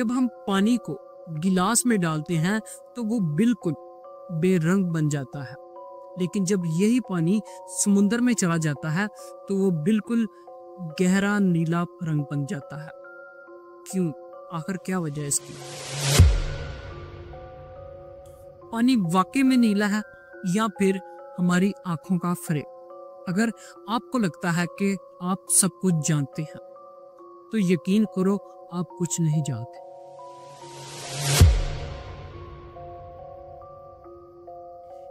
जब हम पानी को गिलास में डालते हैं तो वो बिल्कुल बेरंग बन जाता है, लेकिन जब यही पानी समुंदर में चला जाता है तो वो बिल्कुल गहरा नीला रंग बन जाता है। क्यों? आखिर क्या वजह है इसकी? पानी वाकई में नीला है या फिर हमारी आंखों का फरेब? अगर आपको लगता है कि आप सब कुछ जानते हैं तो यकीन करो आप कुछ नहीं जानते।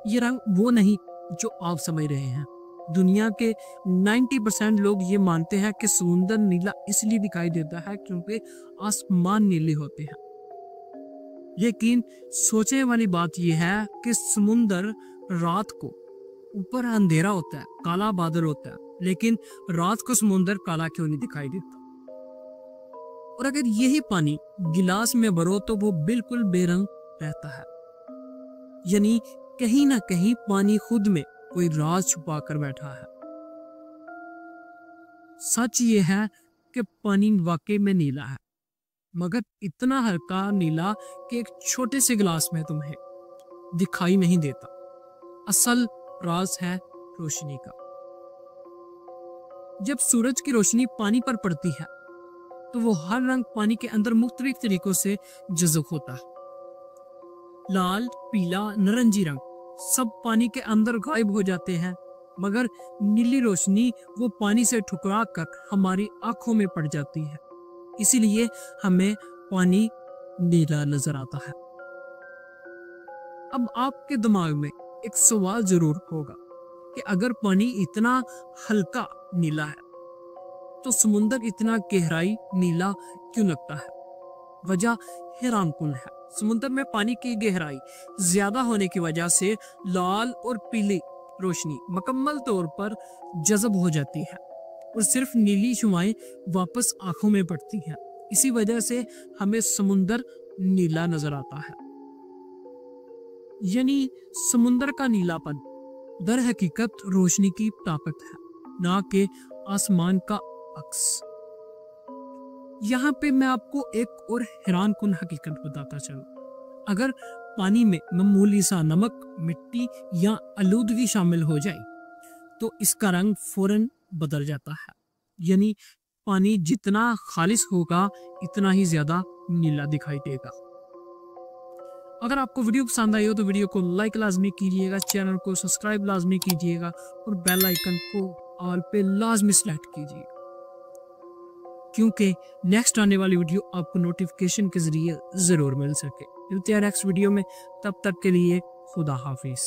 ये रंग वो नहीं जो आप समझ रहे हैं। दुनिया के 90% लोग ये मानते हैं कि समुंदर नीला इसलिए दिखाई देता है क्योंकि आसमान नीले होते हैं। लेकिन सोचने वाली बात यह है कि समुंदर रात को ऊपर अंधेरा होता है, काला बादल होता है, लेकिन रात को समुंदर काला क्यों नहीं दिखाई देता? और अगर यही पानी गिलास में भरो तो वो बिल्कुल बेरंग रहता है। यानी कहीं ना कहीं पानी खुद में कोई राज छुपा कर बैठा है। सच ये है कि पानी वाकई में नीला है, मगर इतना हल्का नीला कि एक छोटे से गिलास में तुम्हें दिखाई नहीं देता। असल राज है रोशनी का। जब सूरज की रोशनी पानी पर पड़ती है तो वो हर रंग पानी के अंदर मुख्तलिफ तरीकों से जज़ब होता है। लाल, पीला, नारंगी रंग सब पानी के अंदर गायब हो जाते हैं, मगर नीली रोशनी वो पानी से ठुकरा कर हमारी आंखों में पड़ जाती है। इसीलिए हमें पानी नीला नजर आता है। अब आपके दिमाग में एक सवाल जरूर होगा कि अगर पानी इतना हल्का नीला है तो समुंदर इतना गहराई नीला क्यों लगता है? वजह हैरानकुन है। समुंदर में पानी की गहराई ज्यादा होने की वजह से लाल और पीली रोशनी मुकम्मल तौर पर जज़ब हो जाती है और सिर्फ नीली शुआएं वापस आंखों में पड़ती हैं। इसी वजह से हमें समुंदर नीला नजर आता है। यानी समुंदर का नीलापन दर हकीकत रोशनी की ताकत है, ना कि आसमान का अक्स। यहाँ पे मैं आपको एक और हैरानकुन हकीकत बताता चलूं। अगर पानी में मामूली सा नमक, मिट्टी या आलूदगी शामिल हो जाए तो इसका रंग फौरन बदल जाता है। यानी पानी जितना खालिस होगा इतना ही ज्यादा नीला दिखाई देगा। अगर आपको वीडियो पसंद आई हो तो वीडियो को लाइक लाजमी कीजिएगा, चैनल को सब्सक्राइब लाजमी कीजिएगा और बेल आइकन को ऑल पे लाजमी सेलेक्ट कीजिए, क्योंकि नेक्स्ट आने वाली वीडियो आपको नोटिफिकेशन के जरिए जरूर मिल सके। मिलते हैं नेक्स्ट वीडियो में, तब तक के लिए खुदा हाफिज।